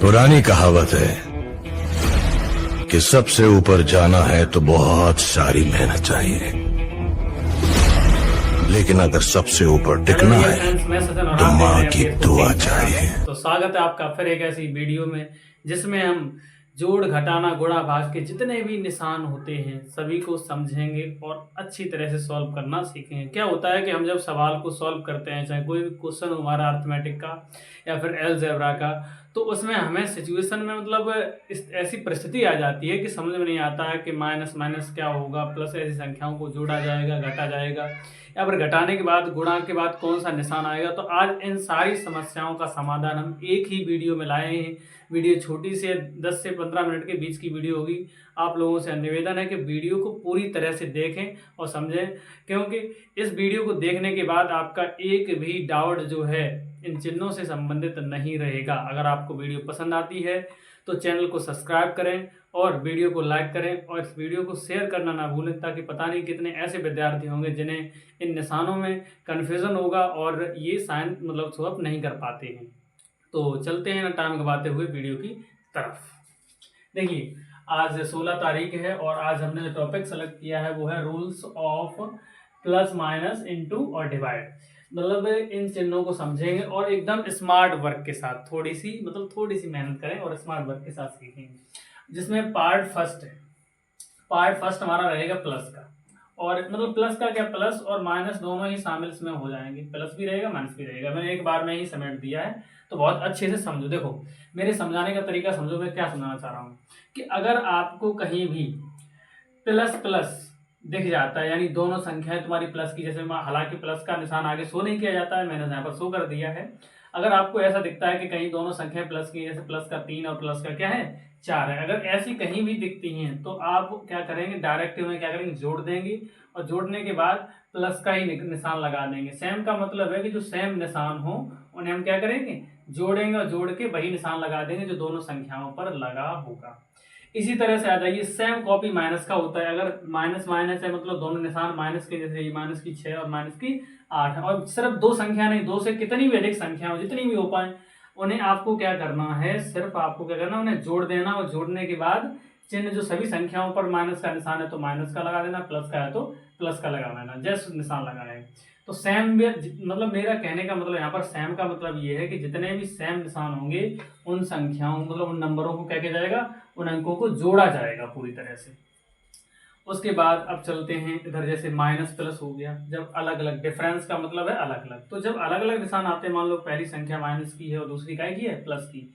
पुरानी कहावत है कि सबसे ऊपर जाना है तो बहुत सारी मेहनत चाहिए, लेकिन अगर सबसे ऊपर टिकना है तो माँ की दुआ चाहिए। तो स्वागत है आपका फिर एक ऐसी वीडियो में जिसमें हम जोड़ घटाना गुणा भाग के जितने भी निशान होते हैं सभी को समझेंगे और अच्छी तरह से सॉल्व करना सीखेंगे। क्या होता है कि हम जब सवाल को सॉल्व करते हैं, चाहे कोई भी क्वेश्चन हो हमारा अर्थमेटिक का या फिर अलजेब्रा का, तो उसमें हमें सिचुएशन में ऐसी परिस्थिति आ जाती है कि समझ में नहीं आता है कि माइनस माइनस क्या होगा, प्लस ऐसी संख्याओं को जोड़ा जाएगा, घटा जाएगा, या फिर घटाने के बाद गुणा के बाद कौन सा निशान आएगा। तो आज इन सारी समस्याओं का समाधान हम एक ही वीडियो में लाए हैं। वीडियो छोटी से 10 से 15 मिनट के बीच की वीडियो होगी। आप लोगों से निवेदन है कि वीडियो को पूरी तरह से देखें और समझें, क्योंकि इस वीडियो को देखने के बाद आपका एक भी डाउट जो है इन चिन्हों से संबंधित नहीं रहेगा। अगर आपको वीडियो पसंद आती है तो चैनल को सब्सक्राइब करें और वीडियो को लाइक करें और इस वीडियो को शेयर करना ना भूलें, ताकि पता नहीं कितने ऐसे विद्यार्थी होंगे जिन्हें इन निशानों में कन्फ्यूज़न होगा और ये साइन सॉल्व नहीं कर पाते हैं। तो चलते हैं ना टाइम गवाते हुए वीडियो की तरफ। देखिए, आज 16 तारीख है और आज हमने जो टॉपिक सेलेक्ट किया है वो है rules of plus minus into और डिवाइड। इन चिन्हों को समझेंगे और एकदम स्मार्ट वर्क के साथ थोड़ी सी मेहनत करें और स्मार्ट वर्क के साथ सीखेंगे। जिसमें पार्ट फर्स्ट है, पार्ट फर्स्ट हमारा रहेगा प्लस का, और प्लस का क्या, प्लस और माइनस दोनों ही शामिल इसमें हो जाएंगे, प्लस भी रहेगा माइनस भी रहेगा। मैंने एक बार में ही समेट दिया है, तो बहुत अच्छे से समझो। देखो, मेरे समझाने का तरीका समझो, मैं क्या समझाना चाह रहा हूँ कि अगर आपको कहीं भी प्लस प्लस दिख जाता है, यानी दोनों संख्याएं तुम्हारी प्लस की, जैसे हालांकि प्लस का निशान आगे शो नहीं किया जाता है, मैंने यहाँ पर शो कर दिया है। अगर आपको ऐसा दिखता है कि कहीं दोनों संख्याएं प्लस की, जैसे प्लस का 3 और प्लस का क्या है 4 है, अगर ऐसी कहीं भी दिखती हैं तो आप क्या करेंगे, डायरेक्ट उन्हें क्या करेंगे, जोड़ देंगे और जोड़ने के बाद प्लस का ही निशान लगा देंगे। सेम का मतलब है कि जो सेम निशान हो उन्हें हम क्या करेंगे, जोड़ेंगे और जोड़ के वही निशान लगा देंगे जो दोनों संख्याओं पर लगा होगा। इसी तरह से आ जाइए, सेम कॉपी माइनस का होता है। अगर माइनस माइनस है दोनों निशान माइनस के, जैसे ये माइनस की 6 और माइनस की 8 है, और सिर्फ दो संख्या नहीं, दो से कितनी भी अधिक संख्या हो, जितनी भी हो पाए, उन्हें आपको क्या करना है, सिर्फ आपको क्या करना है, उन्हें जोड़ देना और जोड़ने के बाद चिन्ह जो सभी संख्याओं पर माइनस का निशान है तो माइनस का लगा देना, प्लस का है तो प्लस का लगा देना, जैसे निशान लगाए। तो सेम मेरा कहने का मतलब यहाँ पर सेम का मतलब ये है कि जितने भी सेम निशान होंगे उन संख्याओं उन नंबरों को क्या किया जाएगा, उन अंकों को जोड़ा जाएगा पूरी तरह से। उसके बाद अब चलते हैं इधर, जैसे माइनस प्लस हो गया, जब अलग अलग, डिफरेंस का मतलब है अलग अलग, तो जब अलग अलग निशान आते हैं, मान लो पहली संख्या माइनस की है और दूसरी क्या की है, प्लस की,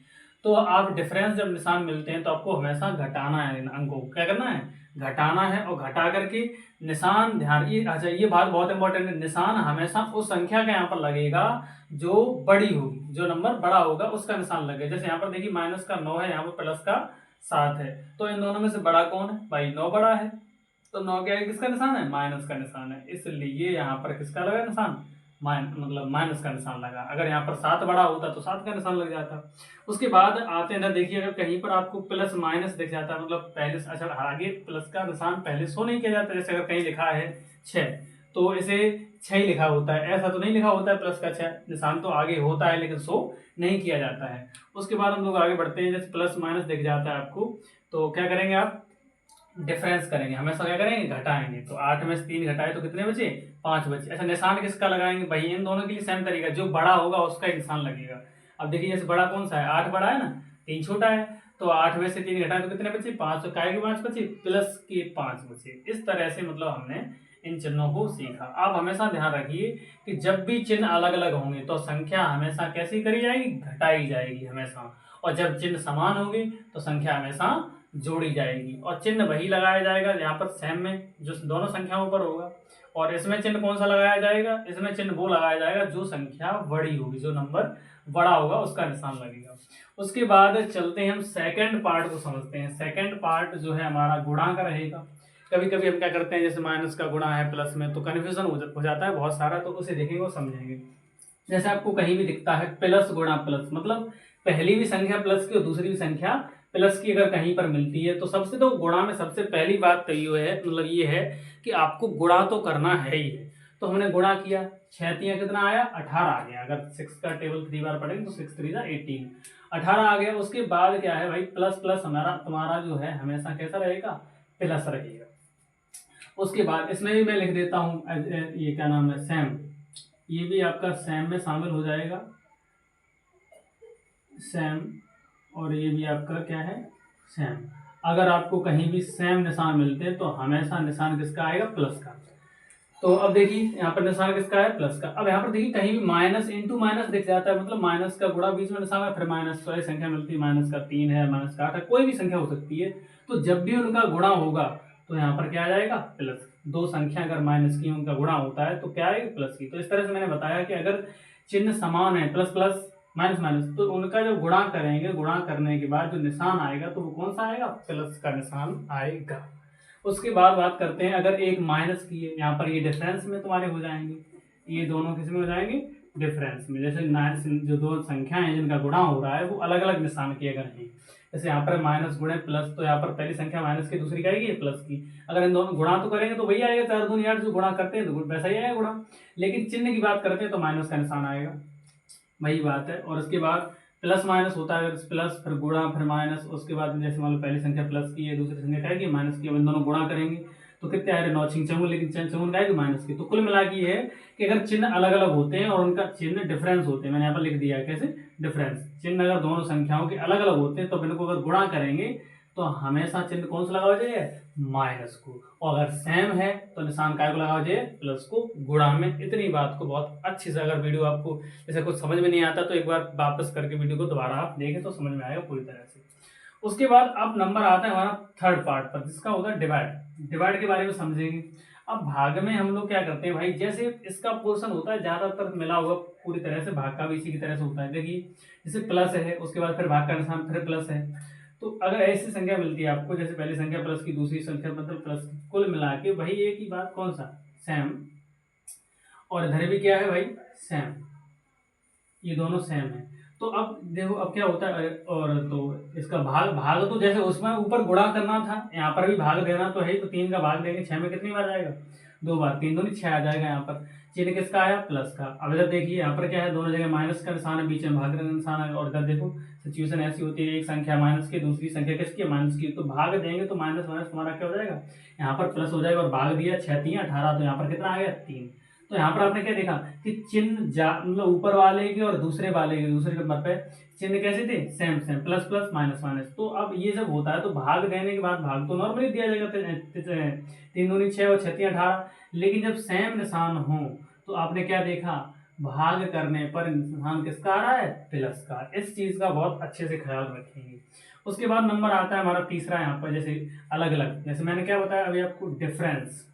तो आप डिफरेंस जब निशान मिलते हैं तो आपको हमेशा घटाना है, इन अंकों को क्या करना है, घटाना है, और घटा करके निशान, ध्यान ये, अच्छा ये बात बहुत इंपॉर्टेंट है, निशान हमेशा उस संख्या का यहाँ पर लगेगा जो बड़ी होगी, जो नंबर बड़ा होगा उसका निशान लगेगा। जैसे यहाँ पर देखिए माइनस का 9 है, यहाँ पर प्लस का 7 है, तो इन दोनों में से बड़ा कौन है भाई, 9 बड़ा है, तो 9 क्या है, किसका निशान है, माइनस का निशान है, इसलिए यहाँ पर किसका लगा निशान, माइनस का निशान लगा। अगर यहाँ पर 7 बड़ा होता तो 7 का निशान लग जाता। उसके बाद आते हैं इधर, देखिए अगर कहीं पर आपको प्लस माइनस दिख जाता है, पहले, अच्छा आगे प्लस का निशान पहले शो नहीं किया जाता, जैसे अगर कहीं लिखा है 6 तो इसे 6 ही लिखा होता है, ऐसा तो नहीं लिखा होता है, प्लस का 6 निशान तो आगे होता है लेकिन शो नहीं किया जाता है। उसके बाद हम लोग आगे बढ़ते हैं, जैसे प्लस माइनस दिख जाता है आपको, तो क्या करेंगे आप, डिफरेंस करेंगे, हमेशा क्या करेंगे, घटाएंगे। तो 8 में से 3 घटाए तो कितने बचे, 5 बचे। अच्छा निशान किसका लगाएंगे भाई, इन दोनों के लिए सेम तरीका, जो बड़ा होगा उसका ही निशान लगेगा। अब देखिए जैसे बड़ा कौन सा है, 8 बड़ा है ना, 3 छोटा है, तो 8 में से 3 घटाए तो कितने बचे, 5, तो काय के 5 बचे, प्लस के 5 बचे। इस तरह से हमने इन चिन्हों को सीखा। आप हमेशा ध्यान रखिए कि जब भी चिन्ह अलग अलग होंगे तो संख्या हमेशा कैसी करी जाएगी, घटाई जाएगी हमेशा, और जब चिन्ह समान होंगे तो संख्या हमेशा जोड़ी जाएगी, और चिन्ह वही लगाया जाएगा यहाँ पर सेम में जो दोनों संख्याओं पर होगा। और इसमें चिन्ह कौन सा लगाया जाएगा, इसमें चिन्ह वो लगाया जाएगा जो संख्या बड़ी होगी, जो नंबर बड़ा होगा उसका निशान लगेगा। उसके बाद चलते हैं हम सेकंड पार्ट को समझते हैं। सेकंड पार्ट जो है हमारा गुणा का रहेगा। कभी कभी हम क्या करते हैं, जैसे माइनस का गुणा है प्लस में तो कन्फ्यूजन हो जाता है बहुत सारा, तो उसे देखेंगे और समझेंगे। जैसे आपको कहीं भी दिखता है प्लस गुणा प्लस, पहली भी संख्या प्लस की और दूसरी भी संख्या प्लस की अगर कहीं पर मिलती है तो सबसे, तो गुणा में सबसे पहली बात तो ये है कि आपको गुणा तो करना है ही है। तो हमने गुणा किया, 6 कितना आया 18 आ गया। अगर 6 का टेबल 3 बार पढ़ेंगे तो 6 3 18, 18 आ गया। उसके बाद क्या है भाई, प्लस प्लस हमारा तुम्हारा जो है हमेशा कैसा रहेगा, प्लस रहेगा। उसके बाद इसमें भी मैं लिख देता हूँ ये क्या नाम है, सेम, ये भी आपका सेम में शामिल हो जाएगा, सेम, और ये भी आपका क्या है, सेम। अगर आपको कहीं भी सेम निशान मिलते हैं तो हमेशा निशान किसका आएगा, प्लस का। तो अब देखिए यहाँ पर निशान किसका है, प्लस का। अब यहाँ पर देखिए कहीं भी माइनस इंटू माइनस दिख जाता है, मतलब माइनस का गुणा बीच में निशान है, फिर माइनस वाली संख्या मिलती है, माइनस का 3 है, माइनस का 8 है, कोई भी संख्या हो सकती है। तो जब भी उनका गुणा होगा तो यहाँ पर क्या आ जाएगा, प्लस। दो संख्या अगर माइनस की उनका गुणा होता है तो क्या आएगा, प्लस की। तो इस तरह से मैंने बताया कि अगर चिन्ह समान है, प्लस प्लस माइनस माइनस, तो उनका जब गुणा करेंगे, गुणा करने के बाद जो निशान आएगा तो वो कौन सा आएगा, प्लस का निशान आएगा। उसके बाद बात करते हैं, अगर एक माइनस की है, यहाँ पर ये डिफरेंस में तुम्हारे हो जाएंगे, ये दोनों किस में हो जाएंगे, डिफरेंस में। जैसे जो दो संख्याएं हैं जिनका गुणा हो रहा है वो अलग अलग निशान की अगर हैं, जैसे यहाँ पर माइनस गुणे प्लस, तो यहाँ पर पहली संख्या माइनस की, दूसरी क्या आएगी, प्लस की। अगर इन दोनों गुणा तो करेंगे तो वही आएगा, 4 दूनी 8, जो गुणा करते हैं तो वैसा ही आएगा गुणा। लेकिन चिन्ह की बात करते हैं तो माइनस का निशान आएगा, वही बात है। और उसके बाद प्लस माइनस होता है, प्लस फिर गुणा फिर माइनस, उसके बाद जैसे मान लो पहली संख्या प्लस की है, दूसरी संख्या क्या है माइनस की, अब इन दोनों गुणा करेंगे तो कितने आए, 9 छिंग चौवन, लेकिन चौवन क्या है माइनस की। तो कुल मिला के ये है कि अगर चिन्ह अलग अलग होते हैं और उनका चिन्ह डिफरेंस होते हैं, मैंने यहाँ पर लिख दिया है कैसे, डिफरेंस। चिन्ह अगर दोनों संख्याओं के अलग अलग होते हैं तो इनको अगर गुणा करेंगे तो हमेशा चिन्ह कौन सा लगाओ जाए, माइनस को। और अगर सेम है तो निशान काय को लगाओ जाए, प्लस को, गुणा में। इतनी बात को बहुत अच्छे से, अगर वीडियो आपको जैसे कुछ समझ में नहीं आता तो एक बार वापस करके वीडियो को दोबारा आप देखें तो समझ में आएगा पूरी तरह से। उसके बाद अब नंबर आता है हमारा थर्ड पार्ट पर, जिसका होता है डिवाइड। डिवाइड के बारे में समझेंगे। अब भाग में हम लोग क्या करते हैं भाई, जैसे इसका पोर्शन होता है ज्यादातर मिला हुआ पूरी तरह से, भाग का भी इसी की तरह से होता है। देखिए जैसे प्लस है, उसके बाद फिर भाग का निशान, फिर प्लस है। तो अगर ऐसी संख्या मिलती है आपको, जैसे पहली संख्या प्लस की, दूसरी संख्या मतलब प्लस की, कुल मिला के भाई एक ही बात, कौन सा, सेम। और इधर भी क्या है भाई, सेम, ये दोनों सेम है। तो अब देखो अब क्या होता है, और तो इसका भाग तो जैसे उसमें ऊपर गुणा करना था, यहाँ पर भी भाग देना तो है, तो 3 का भाग देंगे, 6 में कितनी बार जाएगा, 2 बार, 3 दूनी 6 आ जाएगा। यहाँ पर चिन्ह किसका आया, प्लस का। अब इधर देखिए यहाँ पर क्या है, दोनों जगह माइनस का निशान है, बीच में भाग का निशान है। और इधर देखो सिचुएशन ऐसी होती है, एक संख्या माइनस की, दूसरी संख्या किसकी है, माइनस की, तो भाग देंगे तो माइनस माइनस तुम्हारा क्या हो जाएगा, यहाँ पर प्लस हो जाएगा। और भाग दिया 6 3 18, तो यहाँ पर कितना आ गया, 3। तो यहाँ पर आपने क्या देखा कि चिन्ह मतलब ऊपर वाले के और दूसरे वाले के, दूसरे नंबर पे चिन्ह कैसे थे, same same, plus plus minus minus. तो अब ये जब होता है तो भाग देने के बाद भाग तो नॉर्मली दिया जाएगा, 3 दूनी 6 और 6 3 18। लेकिन जब सेम निशान हो तो आपने क्या देखा, भाग करने पर निशान किसका आ रहा है, प्लस का। इस चीज का बहुत अच्छे से ख्याल रखेंगे। उसके बाद नंबर आता है हमारा तीसरा, यहाँ पर जैसे अलग अलग, जैसे मैंने क्या बताया अभी आपको, डिफरेंस।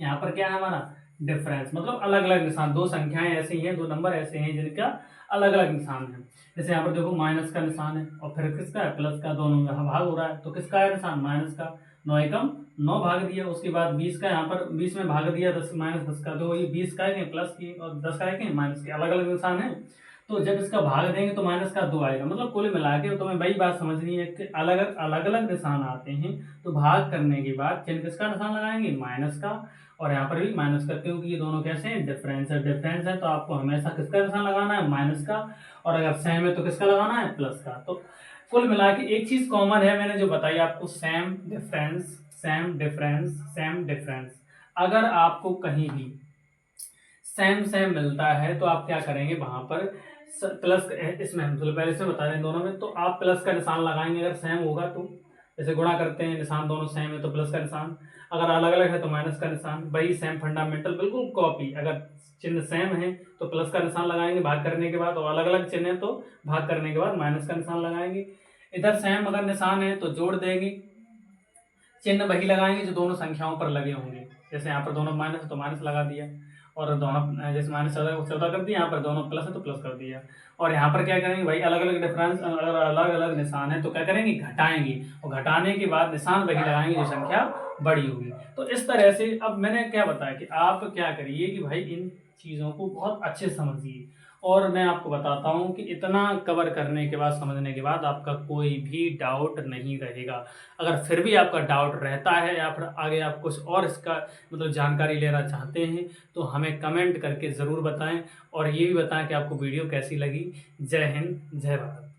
यहाँ पर क्या है हमारा, डिफरेंस, मतलब अलग अलग निशान। दो संख्याएं ऐसी हैं, दो नंबर ऐसे हैं जिनका अलग अलग निशान है। जैसे यहाँ पर देखो माइनस का निशान है और फिर किसका है, प्लस का, दोनों में भाग हो रहा है, तो किसका है निशान, माइनस का। 9 एकम 9 भाग दिया। उसके बाद 20 का, यहाँ पर 20 में भाग दिया 10 माइनस 10 का, तो ये 20 का है प्लस की और 10 का है माइनस की, अलग अलग निशान है। तो जब इसका भाग देंगे तो माइनस का 2 आएगा। मतलब कुल मिला के तुम्हें वही बात समझनी है कि अलग अलग निशान आते हैं तो भाग करने के बाद चिन्ह किसका निशान लगाएंगे, माइनस का। और यहाँ पर भी माइनस का, क्योंकि ये दोनों कैसे हैं, डिफरेंस है। डिफरेंस है तो आपको हमेशा किसका निशान लगाना है, माइनस का। और अगर सेम है तो किसका लगाना है, प्लस का। तो कुल मिला के एक चीज कॉमन है, मैंने जो बताई आपको, same difference, same difference, same difference. अगर आपको कहीं भी सेम सेम मिलता है तो आप क्या करेंगे, वहां पर प्लस, इसमें हम पहले से बता रहे हैं दोनों में, तो आप प्लस का निशान लगाएंगे अगर सेम होगा तो। जैसे गुणा करते हैं, निशान दोनों सेम है तो प्लस का निशान, अगर अलग अलग है तो माइनस का निशान। वही सेम फंडामेंटल, बिल्कुल कॉपी। अगर चिन्ह सेम है तो प्लस का निशान लगाएंगे भाग करने के बाद, और अलग अलग चिन्ह है तो भाग करने के बाद माइनस का निशान लगाएंगे। इधर सेम अगर निशान है तो जोड़ देंगे, चिन्ह वही लगाएंगे जो दोनों संख्याओं पर लगे होंगे। जैसे यहाँ पर दोनों माइनस है तो माइनस लगा दिया, और दोनों जैसे माइनस 14 कर दिया, यहाँ पर दोनों प्लस है तो प्लस कर दिया। और यहाँ पर क्या करेंगे भाई, अलग अलग डिफरेंस, अलग अलग निशान है तो क्या करेंगे, घटाएंगे, और घटाने के बाद निशान वही लगाएंगे जो संख्या बड़ी होगी। तो इस तरह से अब मैंने क्या बताया कि आप क्या करिए कि भाई इन चीज़ों को बहुत अच्छे से समझिए और मैं आपको बताता हूँ कि इतना कवर करने के बाद, समझने के बाद आपका कोई भी डाउट नहीं रहेगा। अगर फिर भी आपका डाउट रहता है या फिर आगे आप कुछ और इसका मतलब जानकारी लेना चाहते हैं तो हमें कमेंट करके ज़रूर बताएं और ये भी बताएं कि आपको वीडियो कैसी लगी। जय हिंद, जय भारत।